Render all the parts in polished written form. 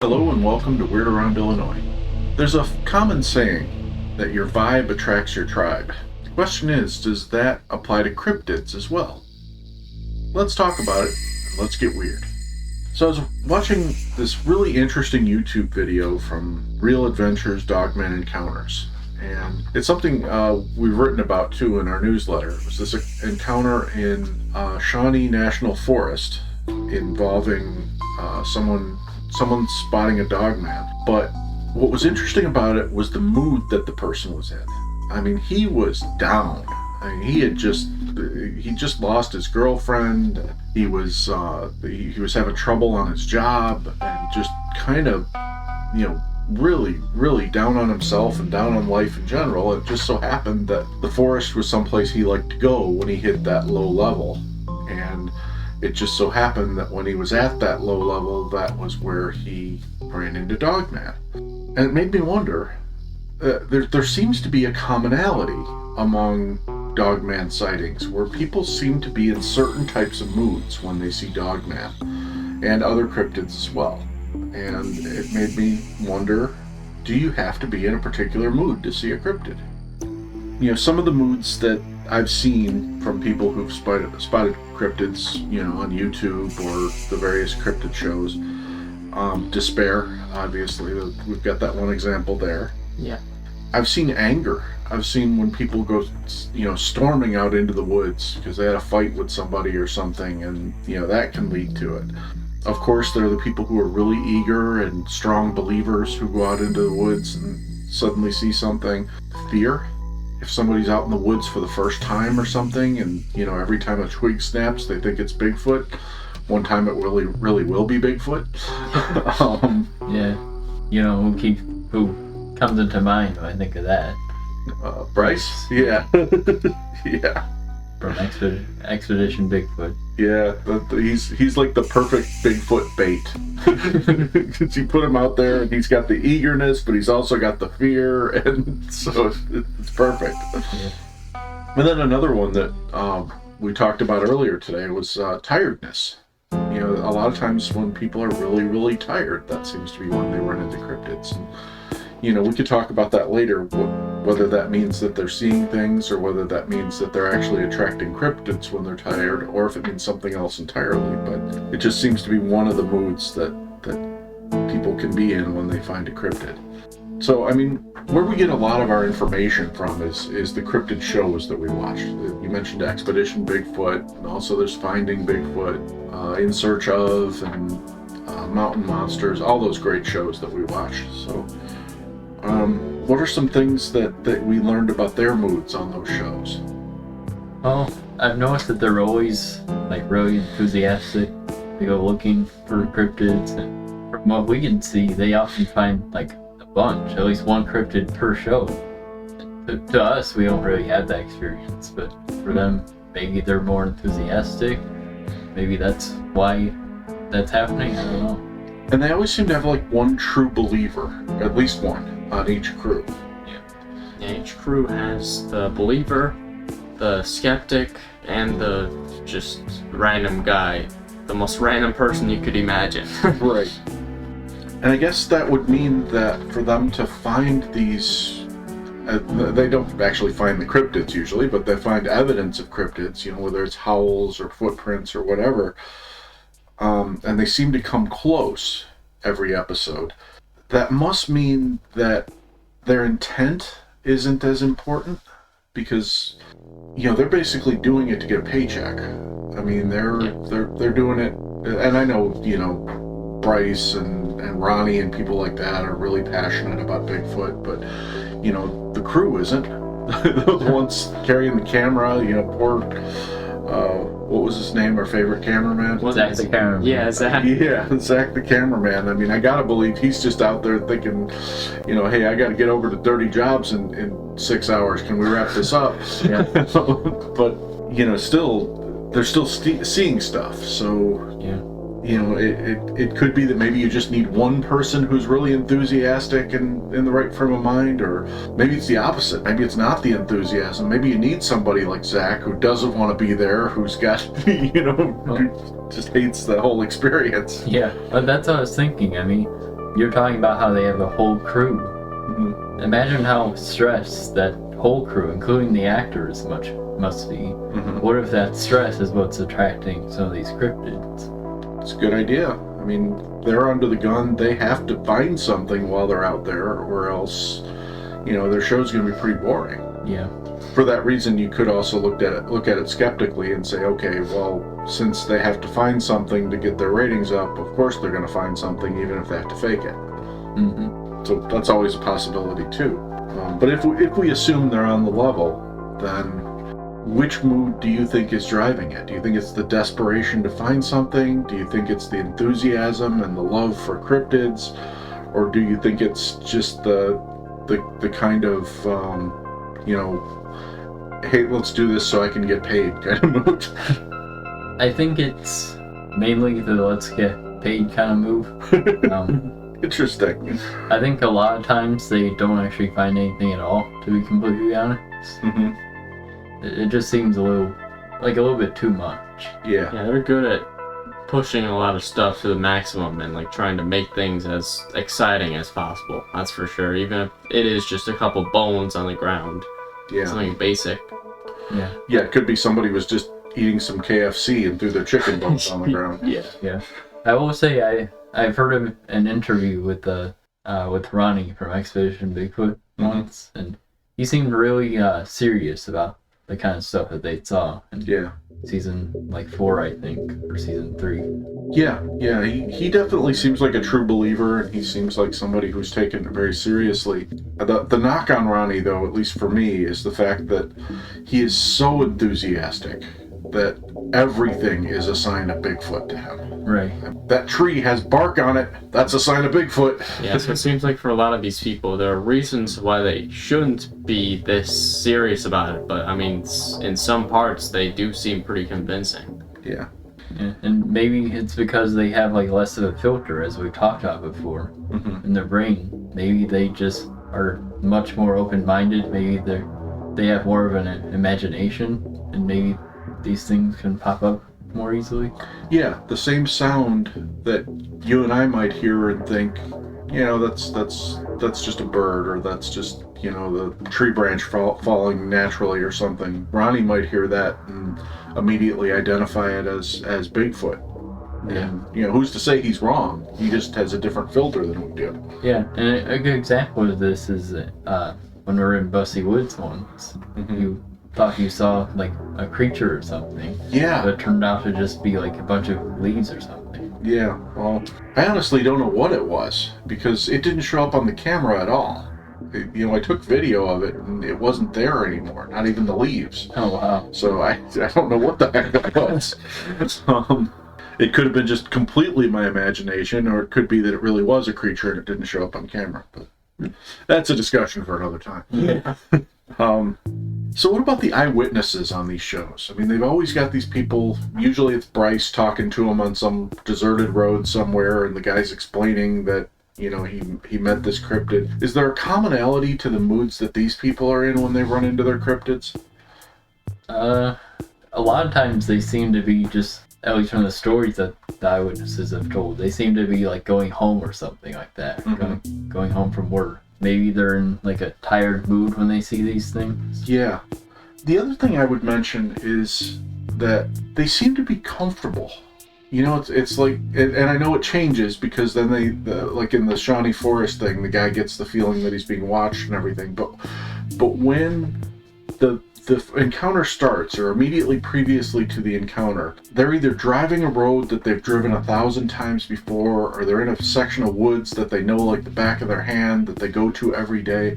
Hello and welcome to Weird Around Illinois. There's a common saying that your vibe attracts your tribe. The question is, does that apply to cryptids as well? Let's talk about it and let's get weird. So I was watching this really interesting YouTube video from Real Adventures Dogman Encounters. And it's something we've written about too in our newsletter. It was this encounter in Shawnee National Forest involving someone spotting a dogman. But what was interesting about it was the mood that the person was in. I mean, he was down. I mean, he just lost his girlfriend. He was having trouble on his job and just kind of, really down on himself and down on life in general. It just so happened that the forest was someplace he liked to go when he hit that low level. And it just so happened that when he was at that low level, that was where he ran into Dogman. And it made me wonder, there seems to be a commonality among Dogman sightings where people seem to be in certain types of moods when they see Dogman and other cryptids as well. And it made me wonder, do you have to be in a particular mood to see a cryptid? Some of the moods that I've seen from people who've spotted cryptids, on YouTube or the various cryptid shows. Despair, obviously, we've got that one example there. Yeah. I've seen anger. I've seen when people go, storming out into the woods because they had a fight with somebody or something, and, that can lead to it. Of course, there are the people who are really eager and strong believers who go out into the woods and suddenly see something. Fear. If somebody's out in the woods for the first time or something, and every time a twig snaps they think it's Bigfoot, one time it really will be Bigfoot. Who comes into mind when I think of that? Bryce? Yeah. Yeah. From Expedition Bigfoot. Yeah, he's like the perfect Bigfoot bait. Because you put him out there and he's got the eagerness, but he's also got the fear, and so it's perfect. Yeah. And then another one that we talked about earlier today was tiredness. A lot of times when people are really tired, that seems to be when they run into cryptids. And, we could talk about that later, whether that means that they're seeing things or whether that means that they're actually attracting cryptids when they're tired, or if it means something else entirely. But it just seems to be one of the moods that people can be in when they find a cryptid. So, where we get a lot of our information from is the cryptid shows that we watch. You mentioned Expedition Bigfoot, and also there's Finding Bigfoot, In Search Of, and Mountain Monsters, all those great shows that we watch. So, what are some things that we learned about their moods on those shows? Well, I've noticed that they're always really enthusiastic. They go looking for cryptids, and from what we can see, they often find a bunch, at least one cryptid per show. To us, we don't really have that experience, but for them, maybe they're more enthusiastic. Maybe that's why that's happening. I don't know. And they always seem to have one true believer, at least one, on each crew. Yeah, each crew has the believer, the skeptic, and the just random guy. The most random person you could imagine. Right. And I guess that would mean that for them to find these, they don't actually find the cryptids usually, but they find evidence of cryptids, whether it's howls or footprints or whatever. And they seem to come close every episode. That must mean that their intent isn't as important, because they're basically doing it to get a paycheck. They're doing it, and I know Bryce and Ronnie and people like that are really passionate about Bigfoot, but the crew isn't. The ones carrying the camera, poor what was his name, our favorite cameraman? Zach the cameraman. Yeah, Zach. Yeah, Zach the cameraman. I gotta believe he's just out there thinking, hey, I gotta get over to Dirty Jobs in 6 hours. Can we wrap this up? Yeah. But, still, they're still seeing stuff. So, yeah. It could be that maybe you just need one person who's really enthusiastic and in the right frame of mind, or maybe it's the opposite. Maybe it's not the enthusiasm. Maybe you need somebody like Zach who doesn't want to be there, who's got, who just hates the whole experience. Yeah, but that's what I was thinking. you're talking about how they have a whole crew. Mhm. Imagine how stressed that whole crew, including the actors, must be. Mhm. What if that stress is what's attracting some of these cryptids? It's a good idea. I mean, they're under the gun. They have to find something while they're out there, or else, their show's going to be pretty boring. Yeah. For that reason, you could also look at it skeptically and say, okay, well, since they have to find something to get their ratings up, of course they're going to find something, even if they have to fake it. Mm-hmm. So that's always a possibility too. But if we assume they're on the level, then which mood do you think is driving it? Do you think it's the desperation to find something? Do you think it's the enthusiasm and the love for cryptids? Or do you think it's just the kind of, hey, let's do this so I can get paid kind of mood? I think it's mainly the let's get paid kind of move. Interesting. I think a lot of times they don't actually find anything at all, to be completely honest. Mm-hmm. It just seems a little bit too much. Yeah. Yeah, they're good at pushing a lot of stuff to the maximum and like trying to make things as exciting as possible. That's for sure. Even if it is just a couple bones on the ground, Yeah. something basic. Yeah. Yeah, it could be somebody was just eating some KFC and threw their chicken bones on the ground. Yeah. I will say I've heard of an interview with Ronnie from Expedition Bigfoot once, and he seemed really serious about the kind of stuff that they saw in Yeah. season 4, I think, or season 3. Yeah. He definitely seems like a true believer, and he seems like somebody who's taken it very seriously. The knock on Ronnie, though, at least for me, is the fact that he is so enthusiastic that everything is a sign of Bigfoot to him. Right. That tree has bark on it. That's a sign of Bigfoot. Yeah, so it seems like for a lot of these people, there are reasons why they shouldn't be this serious about it, but I mean, in some parts, they do seem pretty convincing. Yeah. Yeah. And maybe it's because they have less of a filter, as we've talked about before, Mm-hmm. in their brain. Maybe they just are much more open-minded. Maybe they have more of an imagination, and maybe these things can pop up more easily. Yeah, the same sound that you and I might hear and think, that's just a bird, or that's just, the tree branch falling naturally or something. Ronnie might hear that and immediately identify it as Bigfoot. And, who's to say he's wrong? He just has a different filter than we do. Yeah, and a good example of this is when we were in Bussy Woods once. Mhm. You thought you saw a creature or something, Yeah. but it turned out to just be a bunch of leaves or something. Yeah, well, I honestly don't know what it was, because it didn't show up on the camera at all. I took video of it, and it wasn't there anymore, not even the leaves. Oh wow. So I don't know what the heck it was. It could have been just completely my imagination, or it could be that it really was a creature and it didn't show up on camera. But that's a discussion for another time. Yeah. So what about the eyewitnesses on these shows? I mean, they've always got these people, usually it's Bryce talking to them on some deserted road somewhere, and the guy's explaining that, he met this cryptid. Is there a commonality to the moods that these people are in when they run into their cryptids? A lot of times they seem to be just, at least from the stories that the eyewitnesses have told, they seem to be going home or something like that. Mhm. Going home from work. Maybe they're in a tired mood when they see these things. Yeah. The other thing I would mention is that they seem to be comfortable. It's like, and I know it changes because then like in the Shawnee Forest thing, the guy gets the feeling that he's being watched and everything. But when the encounter starts, or immediately previously to the encounter, they're either driving a road that they've driven 1,000 times before, or they're in a section of woods that they know like the back of their hand, that they go to every day.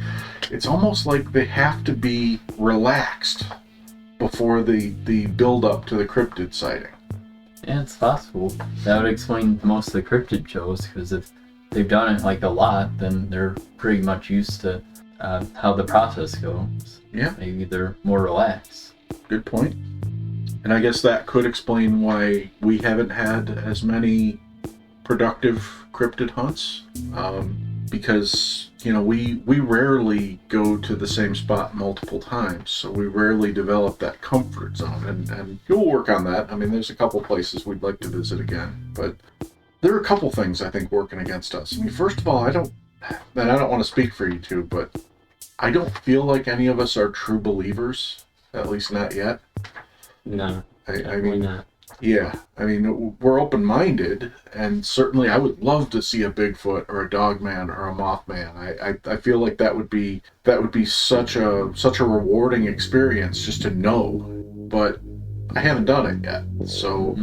It's almost like they have to be relaxed before the build up to the cryptid sighting. Yeah, it's possible. That would explain most of the cryptid shows, because if they've done it a lot, then they're pretty much used to how the process goes. Yeah. Maybe they're more relaxed. Good point. And I guess that could explain why we haven't had as many productive cryptid hunts, because we rarely go to the same spot multiple times, so we rarely develop that comfort zone, and you'll work on that. I mean, there's a couple places we'd like to visit again, but there are a couple things I think working against us. I mean, first of all, I don't want to speak for you two, but I don't feel like any of us are true believers, at least not yet. No, I mean, not. yeah, I mean, we're open-minded, and certainly I would love to see a Bigfoot or a Dogman or a Mothman. I feel like that would be such a rewarding experience just to know, but I haven't done it yet. So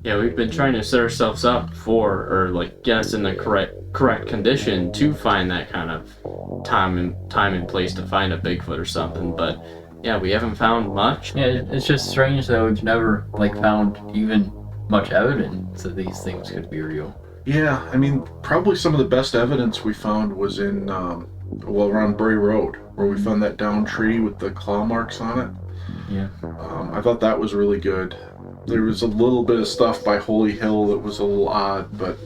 yeah, we've been trying to set ourselves up for, or like get us in the correct condition to find that kind of time and place to find a Bigfoot or something, but yeah, we haven't found much. Yeah, it's just strange that we've never like found even much evidence that these things could be real. yeah, I mean, probably some of the best evidence we found was in around Bray Road, where we found that downed tree with the claw marks on it. Yeah. I thought that was really good. There was a little bit of stuff by Holy Hill that was a little odd, but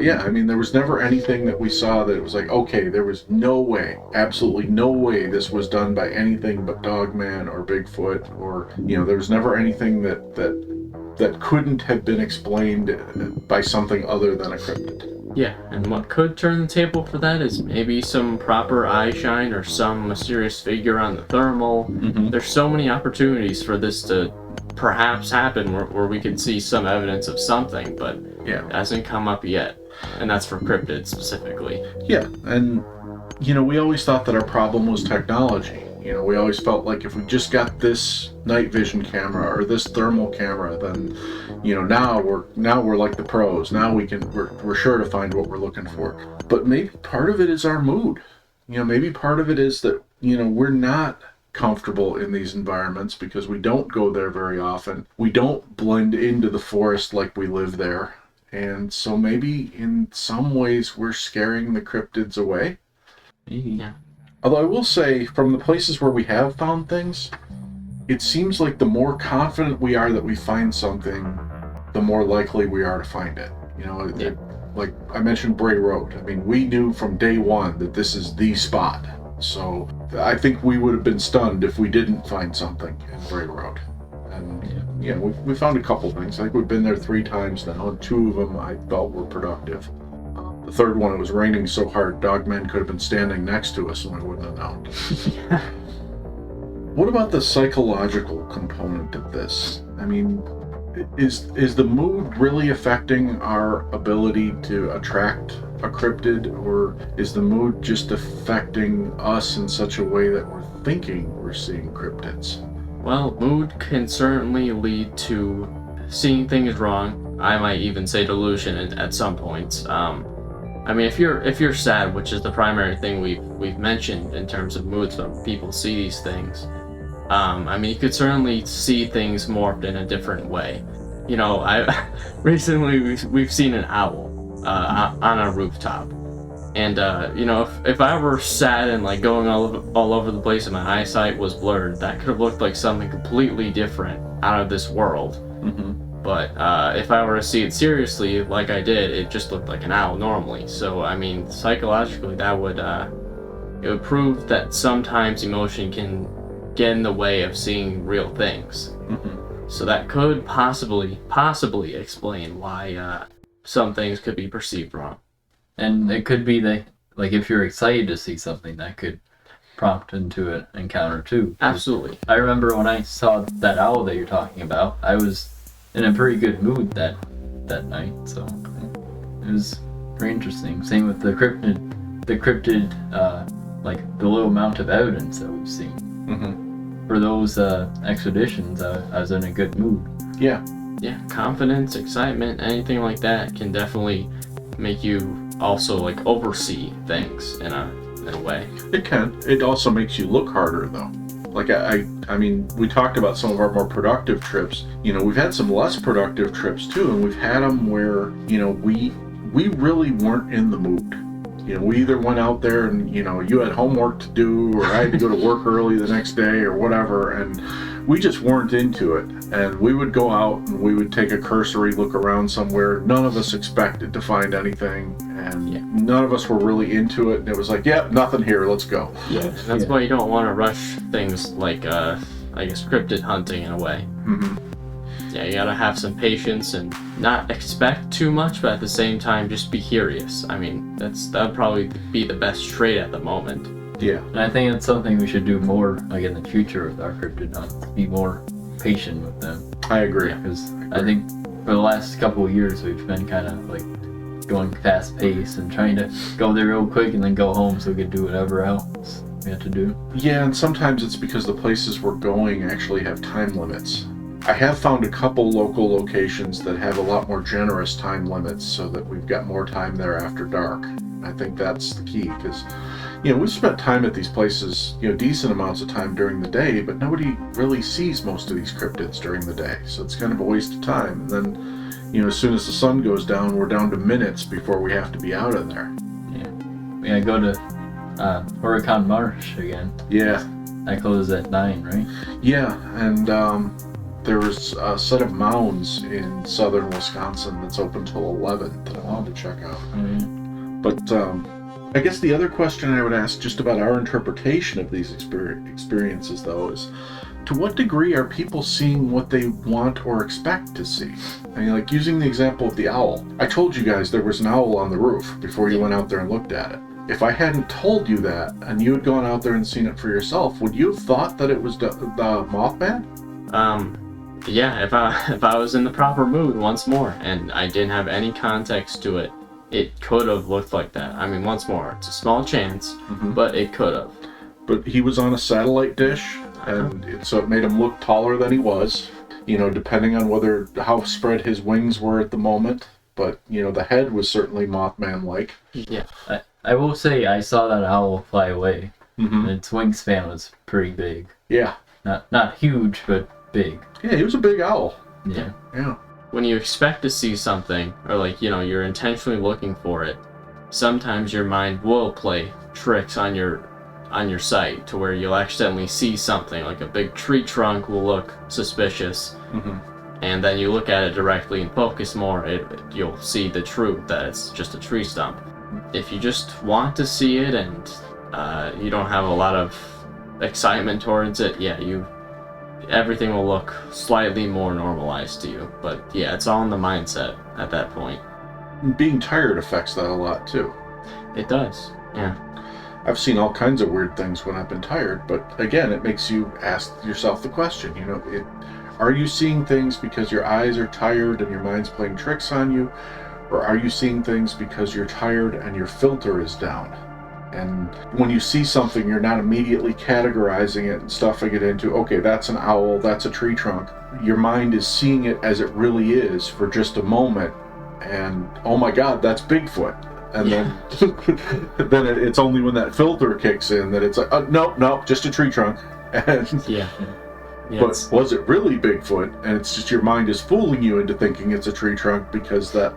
yeah, I mean, there was never anything that we saw that it was like, okay, there was no way, absolutely no way this was done by anything but Dogman or Bigfoot, or, you know, there was never anything that couldn't have been explained by something other than a cryptid. Yeah, and what could turn the table for that is maybe some proper eye shine or some mysterious figure on the thermal. Mm-hmm. There's so many opportunities for this to perhaps happen where we could see some evidence of something, but Yeah. it hasn't come up yet. And that's for cryptids specifically. Yeah, and, you know, we always thought that our problem was technology. You know, we always felt like if we just got this night vision camera or this thermal camera, then, you know, now we're like the pros. Now we're sure to find what we're looking for. But maybe part of it is our mood. You know, maybe part of it is that, you know, we're not comfortable in these environments because we don't go there very often. We don't blend into the forest like we live there. And so maybe in some ways we're scaring the cryptids away. Yeah. Although I will say, from the places where we have found things, it seems like the more confident we are that we find something, the more likely we are to find it. You know, like I mentioned Bray Road. I mean, we knew from day one that this is the spot. So I think we would have been stunned if we didn't find something in Bray Road. And yeah, we found a couple things. I think we've been there 3 times now, and 2 of them I felt were productive. The third one, it was raining so hard, Dogman could have been standing next to us and we wouldn't have known. What about the psychological component of this? I mean, is the mood really affecting our ability to attract a cryptid, or is the mood just affecting us in such a way that we're thinking we're seeing cryptids? Well, mood can certainly lead to seeing things wrong. I might even say delusion at some points. I mean, if you're sad, which is the primary thing we've mentioned in terms of moods when people see these things, I mean, you could certainly see things morphed in a different way. You know, I recently we've seen an owl on a rooftop, and you know, if I were sad and like going all over the place and my eyesight was blurred, that could have looked like something completely different out of this world. Mm-hmm. But if I were to see it seriously, like I did, it just looked like an owl normally. So I mean, psychologically, that would it would prove that sometimes emotion can get in the way of seeing real things. Mm-hmm. So that could possibly explain why some things could be perceived wrong. And it could be that, like, if you're excited to see something, that could prompt into an encounter too. Absolutely. I remember when I saw that owl that you're talking about, I was in a pretty good mood that night, so it was very interesting. Same with the cryptid, like the little amount of evidence that we've seen. Mm-hmm. For those expeditions, I was in a good mood. Yeah. Yeah, confidence, excitement, anything like that can definitely make you also like oversee things in a way. It can. It also makes you look harder, though. Like, I mean, we talked about some of our more productive trips. You know, we've had some less productive trips, too, and we've had them where, you know, we really weren't in the mood. You know, we either went out there and, you know, you had homework to do, or I had to go to work early the next day or whatever, and we just weren't into it. And we would go out and we would take a cursory look around somewhere. None of us expected to find anything, and none of us were really into it. And it was like, yep, nothing here, let's go. Yeah, that's why you don't want to rush things like, I guess, cryptid hunting in a way. Mm-hmm. you gotta have some patience and not expect too much, but at the same time, just be curious. I mean, that would probably be the best trait at the moment. Yeah. And I think it's something we should do more, like in the future with our cryptid hunts. Be more patient with them. I agree. Because I think for the last couple of years we've been kind of like going fast paced and trying to go there real quick and then go home so we could do whatever else we have to do. Yeah, and sometimes it's because the places we're going actually have time limits. I have found a couple local locations that have a lot more generous time limits so that we've got more time there after dark. I think that's the key, because we've spent time at these places, decent amounts of time during the day, but nobody really sees most of these cryptids during the day, so it's kind of a waste of time. And then, as soon as the sun goes down, we're down to minutes before we have to be out of there. Yeah, go to Huracan Marsh again. Yeah. That closes at 9, right? Yeah, and there was a set of mounds in southern Wisconsin that's open till 11 that I wanted to check out. But I guess the other question I would ask just about our interpretation of these experiences, though, is to what degree are people seeing what they want or expect to see? I mean, like using the example of the owl. I told you guys there was an owl on the roof before you went out there and looked at it. If I hadn't told you that and you had gone out there and seen it for yourself, would you have thought that it was the Mothman? Yeah, if I was in the proper mood once more and I didn't have any context to it, it could have looked like that. I mean, once more, it's a small chance, but it could have. But he was on a satellite dish, and so it made him look taller than he was, depending on how spread his wings were at the moment. But, the head was certainly Mothman-like. Yeah. I will say I saw that owl fly away. Mm-hmm. And its wingspan was pretty big. Yeah. Not huge, but big. Yeah, he was a big owl. Yeah. Yeah. When you expect to see something, or you're intentionally looking for it, sometimes your mind will play tricks on your sight to where you'll accidentally see something, like a big tree trunk will look suspicious, and then you look at it directly and focus more, you'll see the truth that it's just a tree stump. If you just want to see it and you don't have a lot of excitement towards it, everything will look slightly more normalized to you. But it's all in the mindset at that point. Being tired affects that a lot too. It does. Yeah. I've seen all kinds of weird things when I've been tired, but again, it makes you ask yourself the question, are you seeing things because your eyes are tired and your mind's playing tricks on you? Or are you seeing things because you're tired and your filter is down? And when you see something, you're not immediately categorizing it and stuffing it into, okay, that's an owl, that's a tree trunk. Your mind is seeing it as it really is for just a moment, and oh my God, that's Bigfoot. And then it's only when that filter kicks in that it's like, nope, just a tree trunk. And but was it really Bigfoot? And it's just your mind is fooling you into thinking it's a tree trunk because that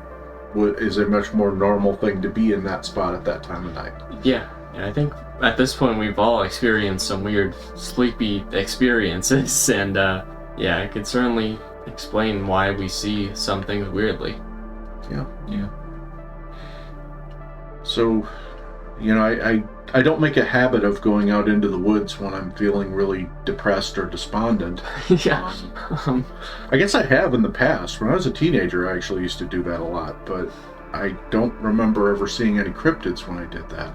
is a much more normal thing to be in that spot at that time of night. Yeah, I think at this point we've all experienced some weird sleepy experiences, and it could certainly explain why we see some things weirdly. Yeah. So, I don't make a habit of going out into the woods when I'm feeling really depressed or despondent. Yeah. I guess I have in the past. When I was a teenager, I actually used to do that a lot, but I don't remember ever seeing any cryptids when I did that.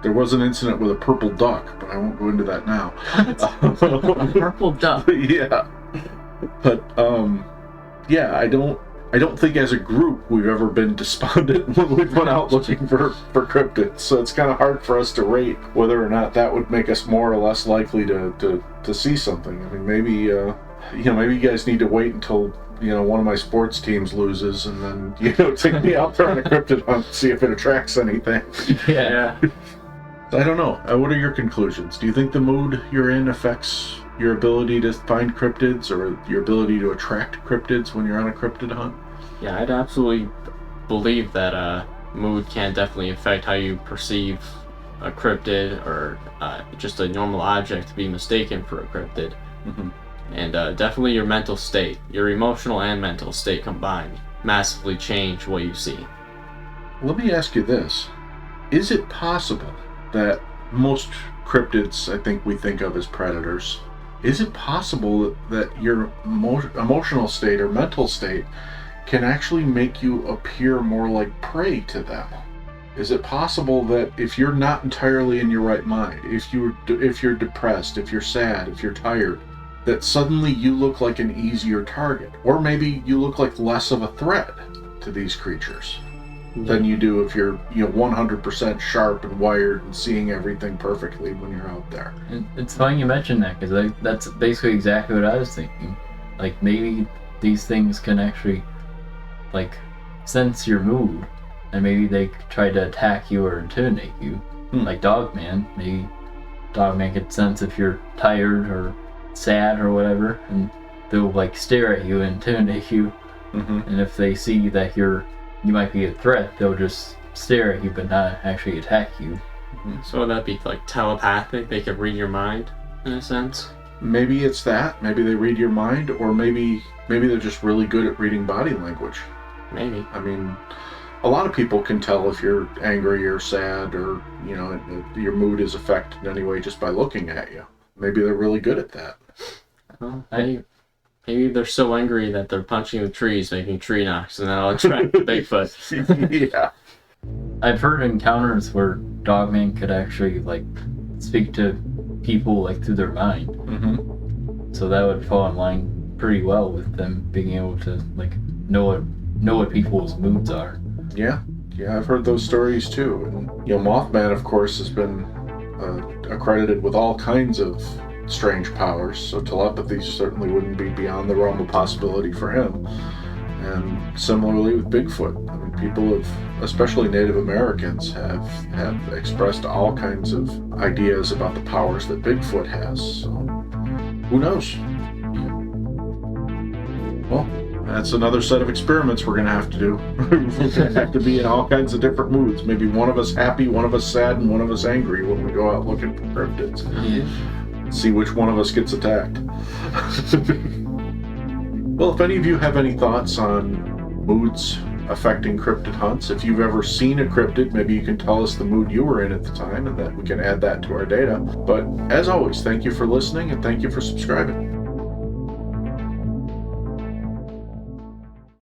There was an incident with a purple duck, but I won't go into that now. A purple duck? Yeah. But, I don't think as a group we've ever been despondent when we've went out looking for cryptids, so it's kind of hard for us to rate whether or not that would make us more or less likely to see something. I mean, maybe maybe you guys need to wait until one of my sports teams loses and then take me out there on a cryptid hunt and see if it attracts anything. Yeah. I don't know. What are your conclusions? Do you think the mood you're in affects your ability to find cryptids or your ability to attract cryptids when you're on a cryptid hunt? Yeah, I'd absolutely believe that mood can definitely affect how you perceive a cryptid or just a normal object to be mistaken for a cryptid. And definitely your mental state, your emotional and mental state combined, massively change what you see. Let me ask you this. Is it possible that most cryptids I think we think of as predators is it possible that your emotional state or mental state can actually make you appear more like prey to them? Is it possible that if you're not entirely in your right mind, if you're depressed, if you're sad, if you're tired, that suddenly you look like an easier target? Or maybe you look like less of a threat to these creatures than you do if you're 100% sharp and wired and seeing everything perfectly when you're out there. It's funny you mentioned that, because that's basically exactly what I was thinking. Like, maybe these things can actually, like, sense your mood, and maybe they try to attack you or intimidate you. Like Dogman. Maybe Dogman could sense if you're tired or sad or whatever, and they'll, like, stare at you and intimidate you. And if they see that you might be a threat, they'll just stare at you but not actually attack you. So would that be like telepathic? They could read your mind in a sense? Maybe it's that. Maybe they read your mind, or maybe they're just really good at reading body language. Maybe. I mean, a lot of people can tell if you're angry or sad, or your mood is affected in any way just by looking at you. Maybe they're really good at that. Well, maybe they're so angry that they're punching the trees, making tree knocks, and that'll attract the Bigfoot. Yeah. I've heard encounters where Dogman could actually, like, speak to people, like, through their mind. So that would fall in line pretty well with them being able to, like, know what people's moods are. Yeah, I've heard those stories too. And Mothman, of course, has been accredited with all kinds of strange powers, so telepathy certainly wouldn't be beyond the realm of possibility for him. And similarly with Bigfoot, I mean, people have, especially Native Americans, have expressed all kinds of ideas about the powers that Bigfoot has. So who knows? Well, that's another set of experiments we're going to have to do. We're going to have to be in all kinds of different moods. Maybe one of us happy, one of us sad, and one of us angry when we go out looking for cryptids. See which one of us gets attacked. Well, if any of you have any thoughts on moods affecting cryptid hunts, if you've ever seen a cryptid, maybe you can tell us the mood you were in at the time, and that we can add that to our data. But as always, thank you for listening, and thank you for subscribing.